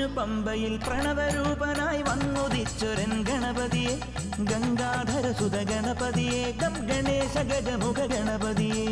പൊന്നു പമ്പയിൽ പ്രണവരൂപനായി വന്നുദിച്ചൊരൻ ഗണപതിയെ ഗംഗാധര സുത ഗണപതിയെ ഗം ഗണേശ ഗജമുഖ ഗണപതിയേ